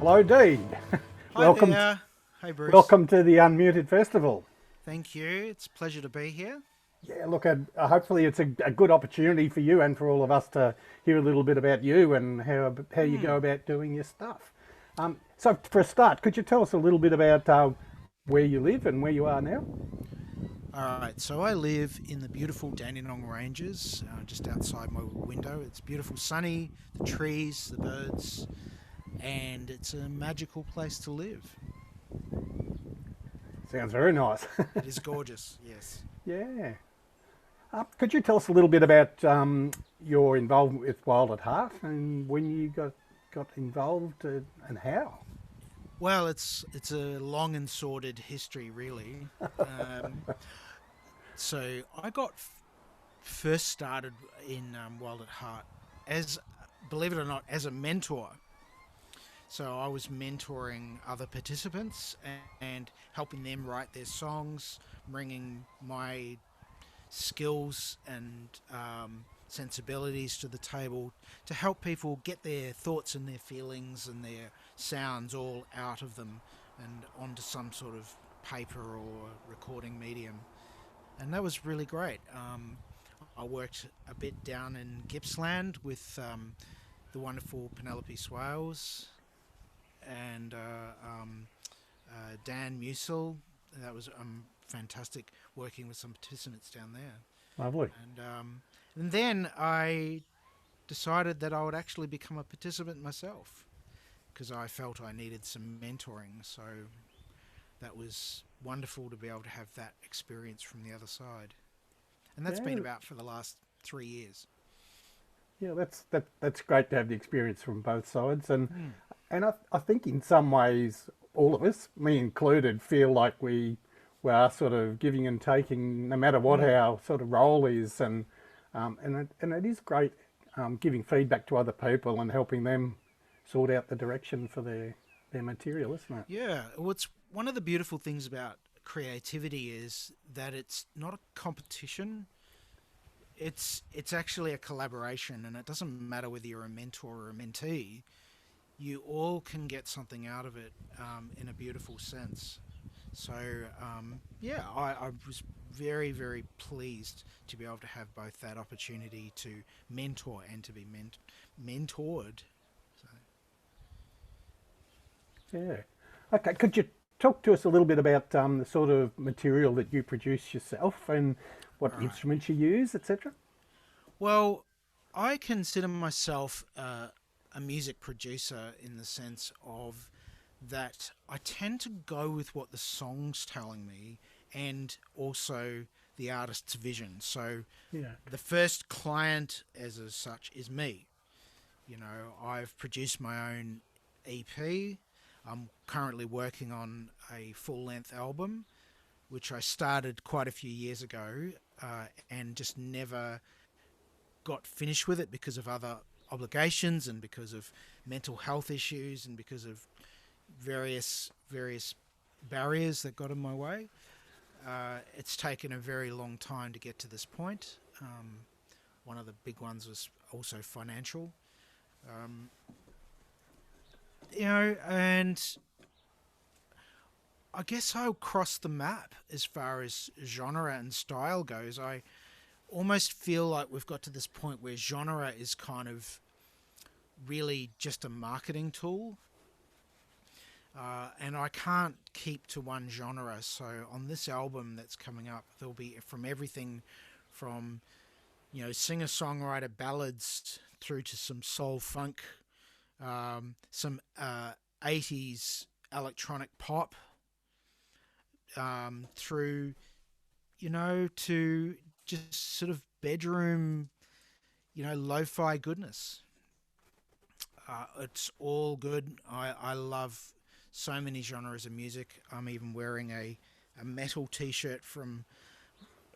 Hello, Dee. Hi welcome, there. Hey Bruce. welcome to the Unmuted Festival. Thank you. It's a pleasure to be here. Yeah, look, hopefully it's a good opportunity for you and for all of us to hear a little bit about you and how you go about doing your stuff. So, for a start, could you tell us a little bit about where you live and where you are now? All right, so I live in the beautiful Dandenong Ranges, just outside my window. It's beautiful, sunny, the trees, the birds, and it's a magical place to live. Sounds very nice. It is gorgeous, yes. Yeah. Could you tell us a little bit about your involvement with Wild at Heart and when you got involved and how? Well, it's a long and sordid history, really. Um, so I got first started in Wild at Heart as, believe it or not, as a mentor. So I was mentoring other participants and helping them write their songs, bringing my skills and sensibilities to the table to help people get their thoughts and their feelings and their sounds all out of them and onto some sort of paper or recording medium. And that was really great. I worked a bit down in Gippsland with the wonderful Penelope Swales and Dan Musil. That was fantastic working with some participants down there. Lovely. And then I decided that I would actually become a participant myself because I felt I needed some mentoring. So that was wonderful to be able to have that experience from the other side. And that's been Yeah, about for the last 3 years. yeah, that's great to have the experience from both sides, Mm. and I think in some ways all of us, me included, feel like we are sort of giving and taking, no matter what Mm. our sort of role is, and it is great giving feedback to other people and helping them sort out the direction for their material, isn't it? Yeah, what's one of the beautiful things about creativity is that it's not a competition. It's actually a collaboration, and it doesn't matter whether you're a mentor or a mentee. You all can get something out of it in a beautiful sense. So yeah, I was very pleased to be able to have both that opportunity to mentor and to be mentored. So Yeah. Okay. Could you talk to us a little bit about the sort of material that you produce yourself and what all right. instruments you use, etc.? Well, I consider myself a music producer in the sense of that I tend to go with what the song's telling me and also the artist's vision. So Yeah. the first client as such is me. You know, I've produced my own EP. I'm currently working on a full length album, which I started quite a few years ago and just never got finished with it because of other obligations and because of mental health issues and because of various barriers that got in my way. It's taken a very long time to get to this point. One of the big ones was also financial. Um, and I guess I crossed the map as far as genre and style goes. I almost feel like we've got to this point where genre is kind of really just a marketing tool. And I can't keep to one genre. So on this album that's coming up, there'll be from everything from singer songwriter ballads through to some soul funk, some 80s electronic pop, through to just sort of bedroom, lo-fi goodness. It's all good. I love so many genres of music. I'm even wearing a metal T-shirt from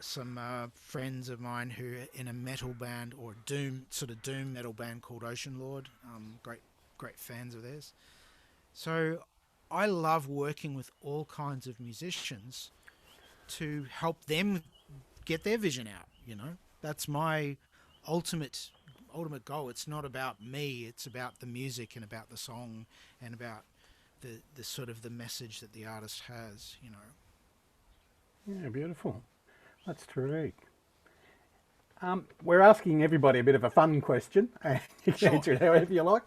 some friends of mine who are in a metal band or doom metal band called Ocean Lord. Great fans of theirs. So I love working with all kinds of musicians to help them get their vision out. That's my ultimate ultimate goal. It's not about me. It's about the music and about the song and about the sort of the message that the artist has, you know. Yeah, beautiful. That's terrific. We're asking everybody a bit of a fun question, and you can Sure. answer it however you like.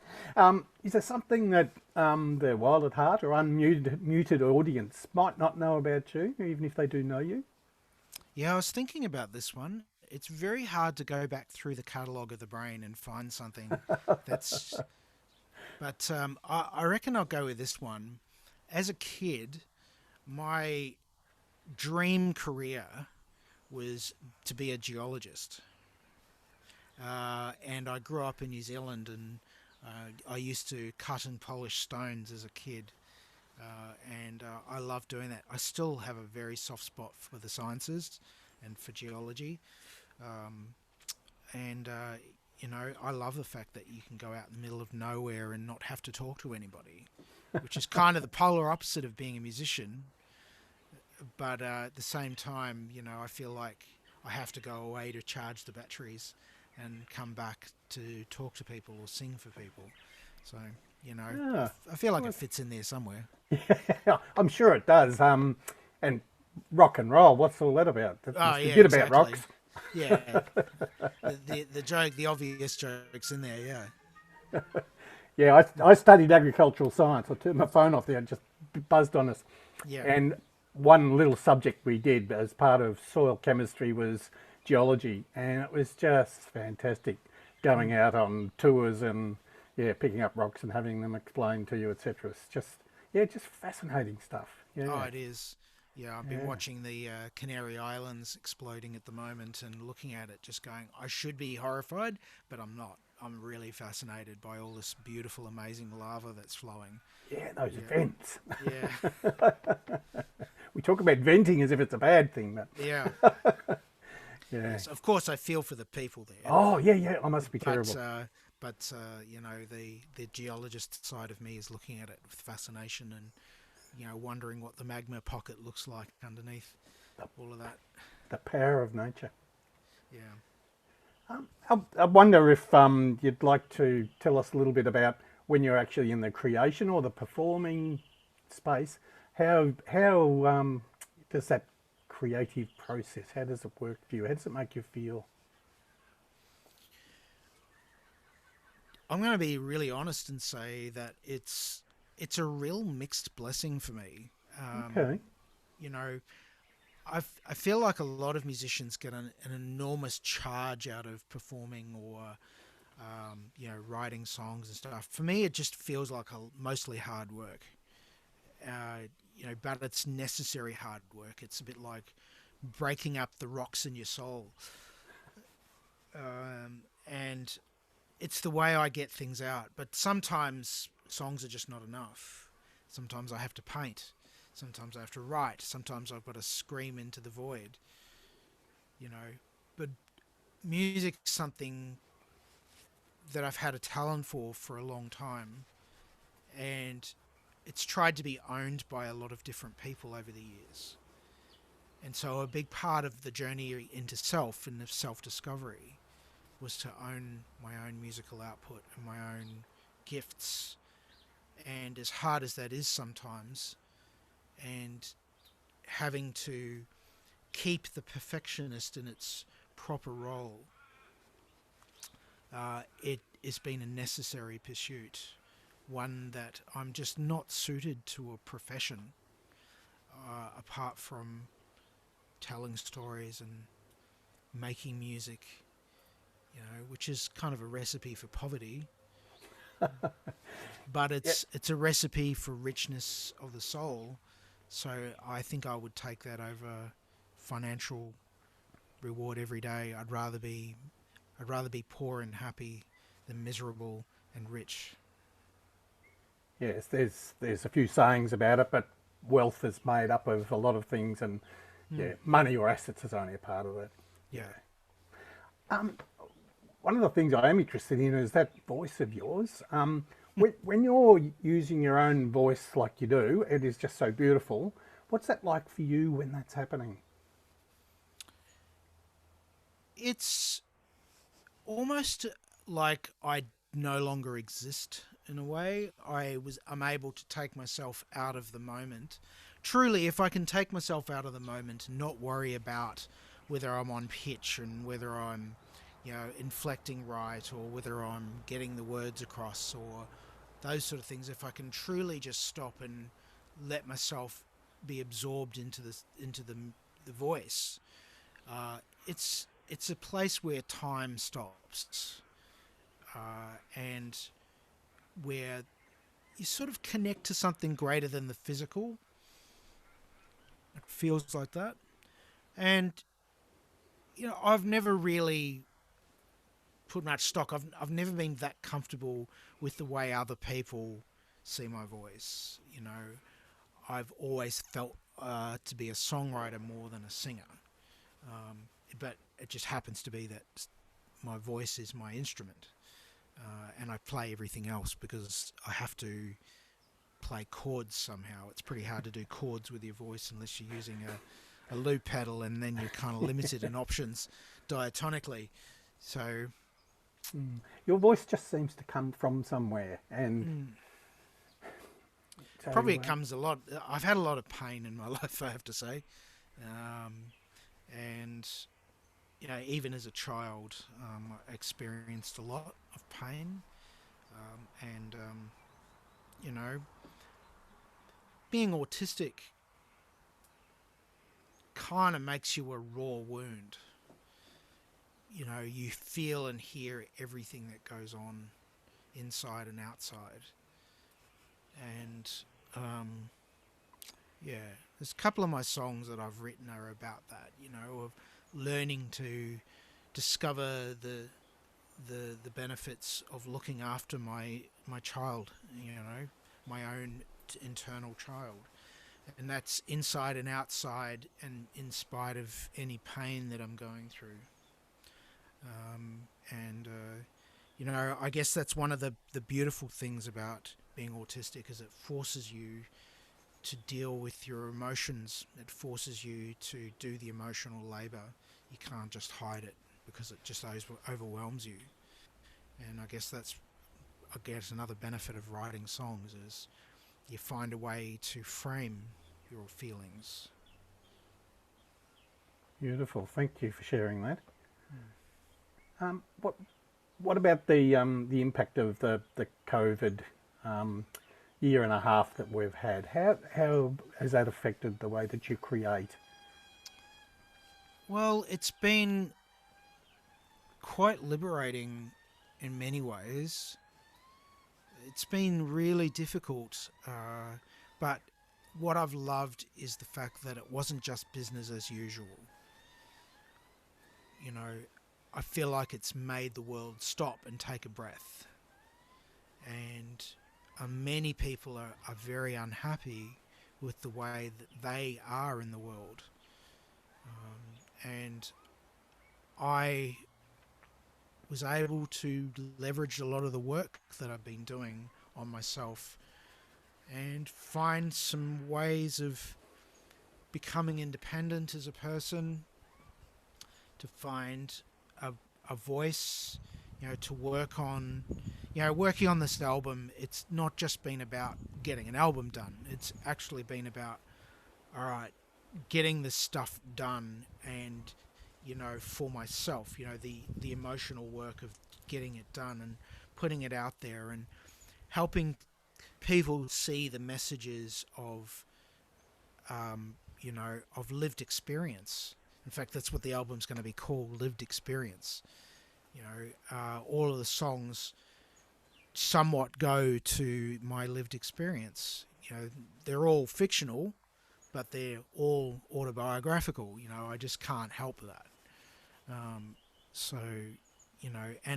Is there something that the Wild at Heart or unmuted audience might not know about you, even if they do know you? Yeah, I was thinking about this one. It's very hard to go back through the catalogue of the brain and find something that's. But I reckon I'll go with this one. As a kid, my dream career was to be a geologist. And I grew up in New Zealand, and I used to cut and polish stones as a kid. And I love doing that. I still have a very soft spot for the sciences and for geology. Um, and you know, I love the fact that you can go out in the middle of nowhere and not have to talk to anybody, which is kind of the polar opposite of being a musician. But at the same time, you know, I feel like I have to go away to charge the batteries and come back to talk to people or sing for people. So, you know, Ah, I feel like it fits in there somewhere. yeah, I'm sure it does. And rock and roll, what's all that about? That Oh must be yeah, a bit about exactly. rocks. Yeah, the joke, the obvious jokes in there. Yeah, Yeah, I studied agricultural science. I turned my phone off there and just buzzed on us. yeah. And one little subject we did as part of soil chemistry was geology, and it was just fantastic going out on tours and yeah, picking up rocks and having them explained to you, etc. It's just yeah, just fascinating stuff. Oh, Yeah, it is. Yeah, I've been yeah. watching the Canary Islands exploding at the moment and looking at it, just going, I should be horrified, but I'm not. I'm really fascinated by all this beautiful, amazing lava that's flowing. Yeah, those Yeah, vents. yeah, We talk about venting as if it's a bad thing, but yeah. yeah. Yes, of course, I feel for the people there, Oh, yeah, yeah. I must be but terrible. you know, the geologist side of me is looking at it with fascination and you know wondering what the magma pocket looks like underneath all of that. The power of nature. Yeah. I wonder if you'd like to tell us a little bit about when you're actually in the creation or the performing space. How does that creative process? How does it work for you? How does it make you feel? I'm going to be really honest and say that it's a real mixed blessing for me. Okay. You know, I feel like a lot of musicians get an enormous charge out of performing or you know writing songs and stuff. For me, it just feels like mostly hard work. You know, but it's necessary hard work. It's a bit like breaking up the rocks in your soul, and it's the way I get things out. But sometimes songs are just not enough. Sometimes I have to paint. Sometimes I have to write. Sometimes I've got to scream into the void. You know, but music's something that I've had a talent for a long time, and it's tried to be owned by a lot of different people over the years. And so a big part of the journey into self and of self-discovery was to own my own musical output and my own gifts. And as hard as that is sometimes, and having to keep the perfectionist in its proper role, it has been a necessary pursuit, one that I'm just not suited to a profession apart from telling stories and making music, you know, which is kind of a recipe for poverty, but Yeah. it's a recipe for richness of the soul. So I think I would take that over financial reward every day. I'd rather be poor and happy than miserable and rich. Yes, there's a few sayings about it, but wealth is made up of a lot of things, and Hmm. yeah, money or assets is only a part of it. Yeah. Yeah. One of the things I am interested in is that voice of yours. When you're using your own voice like you do, it is just so beautiful. What's that like for you when that's happening? It's almost like I no longer exist in a way. I'm able to take myself out of the moment. Truly, if I can take myself out of the moment and not worry about whether I'm on pitch and whether I'm, inflecting right, or whether I'm getting the words across, or those sort of things, if I can truly just stop and let myself be absorbed into the voice, it's a place where time stops, and where you sort of connect to something greater than the physical. It feels like that. And I've never really put much stock. I've never been that comfortable with the way other people see my voice. I've always felt to be a songwriter more than a singer. But it just happens to be that my voice is my instrument, and I play everything else because I have to play chords somehow. It's pretty hard to do chords with your voice unless you're using a loop pedal, and then you're kind of limited in options diatonically. So your voice just seems to come from somewhere, and so, probably it comes a lot. I've had a lot of pain in my life, I have to say, and even as a child, I experienced a lot of pain, and being autistic kind of makes you a raw wound. You feel and hear everything that goes on inside and outside. And there's a couple of my songs that I've written are about that, of learning to discover the benefits of looking after my child, my own internal child. And that's inside and outside, and in spite of any pain that I'm going through. I guess that's one of the beautiful things about being autistic, is it forces you to deal with your emotions. It forces you to do the emotional labor. You can't just hide it, because it just overwhelms you. And I guess that's another benefit of writing songs, is you find a way to frame your feelings. Beautiful. Thank you for sharing that. What about the impact of the COVID year and a half that we've had? How has that affected the way that you create? Well, it's been quite liberating in many ways. It's been really difficult, but what I've loved is the fact that it wasn't just business as usual. I feel like it's made the world stop and take a breath. And many people are very unhappy with the way that they are in the world. And I was able to leverage a lot of the work that I've been doing on myself and find some ways of becoming independent as a person, to find a voice, to work on, working on this album. It's not just been about getting an album done. It's actually been about, all right, getting this stuff done, and, for myself, the emotional work of getting it done and putting it out there and helping people see the messages of, of lived experience. In fact, that's what the album's going to be called, Lived Experience. All of the songs somewhat go to my lived experience. They're all fictional, but they're all autobiographical. I just can't help that. And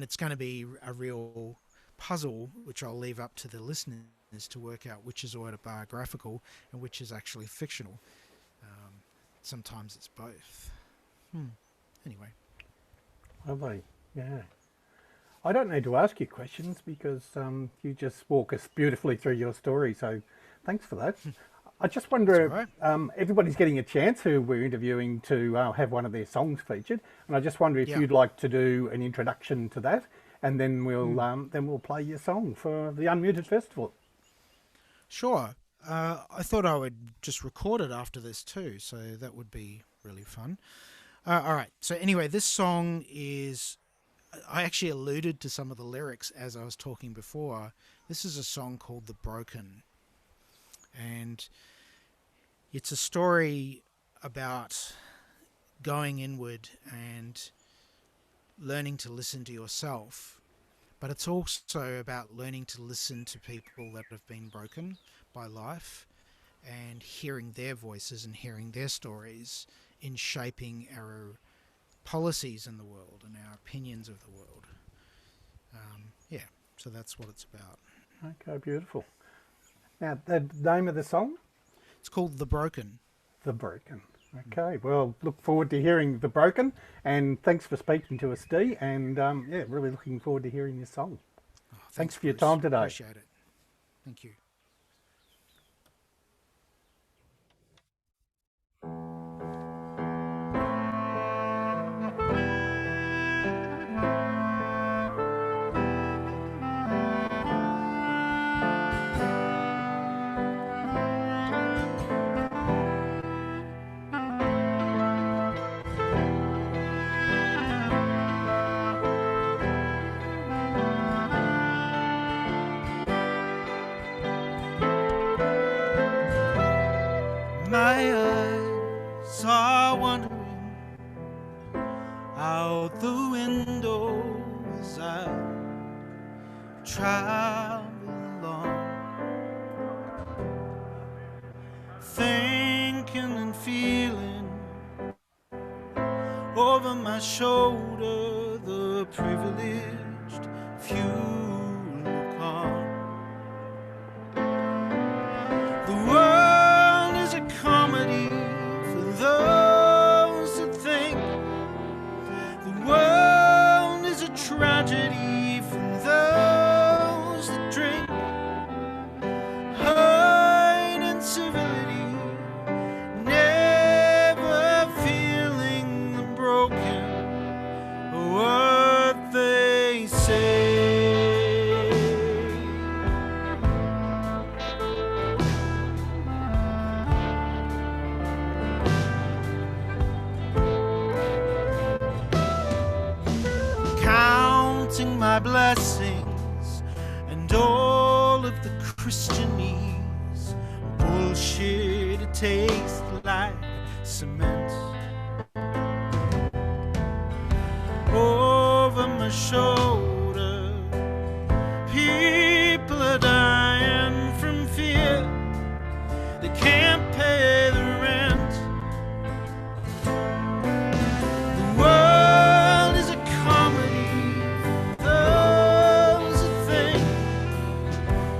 it's going to be a real puzzle, which I'll leave up to the listeners to work out which is autobiographical and which is actually fictional. Sometimes it's both. Anyway. Lovely. Yeah. I don't need to ask you questions because you just walk us beautifully through your story. So thanks for that. I just wonder, everybody's getting a chance who we're interviewing to have one of their songs featured. And I just wonder if you'd like to do an introduction to that and then we'll play your song for the Unmuted Festival. Sure. I thought I would just record it after this too, so that would be really fun. All right. So anyway, this song is... I actually alluded to some of the lyrics as I was talking before. This is a song called The Broken. And it's a story about going inward and learning to listen to yourself. But it's also about learning to listen to people that have been broken by life and hearing their voices and hearing their stories in shaping our policies in the world and our opinions of the world. So that's what it's about. Okay, beautiful. Now, the name of the song? It's called The Broken. The Broken. Okay, well, look forward to hearing The Broken, and thanks for speaking to us, Dee, and really looking forward to hearing your song. Oh, thanks for your Bruce. time today. Appreciate it. Thank you. My eyes are wandering out the window as I travel along, thinking and feeling over my shoulder the privileged few look on. The world is a comedy for those that think. The world is a tragedy for those that drink. Hide and civility, never feeling the broken or what they say. Counting my blessings and all of the Christianese bullshit, it tastes like cement. Over my shoulder, people are dying from fear. They can't pay the rent. The world is a comedy for those that think.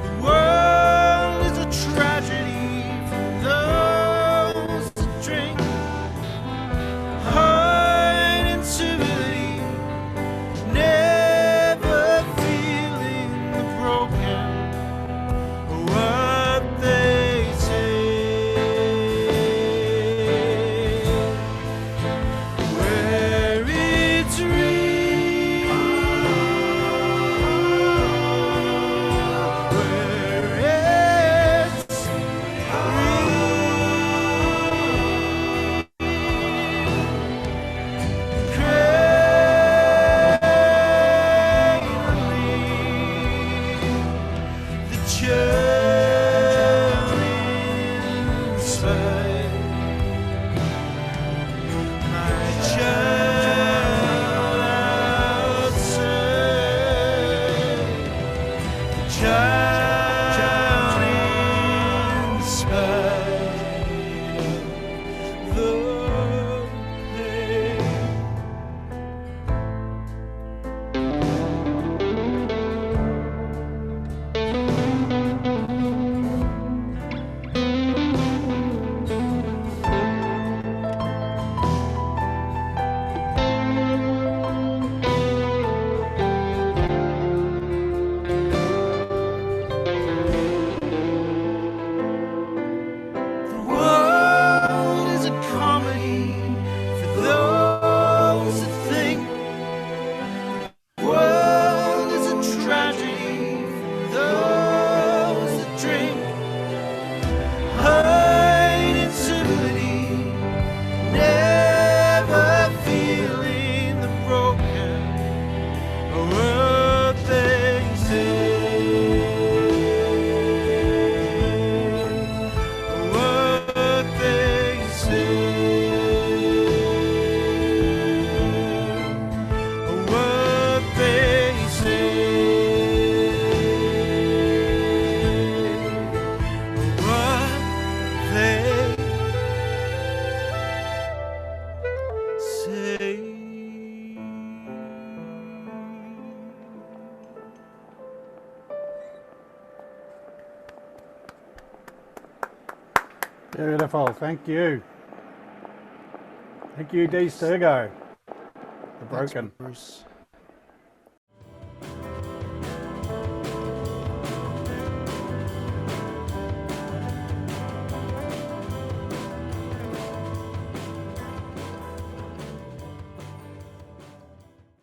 The world is a tragedy for those that drink. Hide and civility, never Beautiful. Thank you. Thank you, Dee Stergo. The Thanks, Broken. Bruce.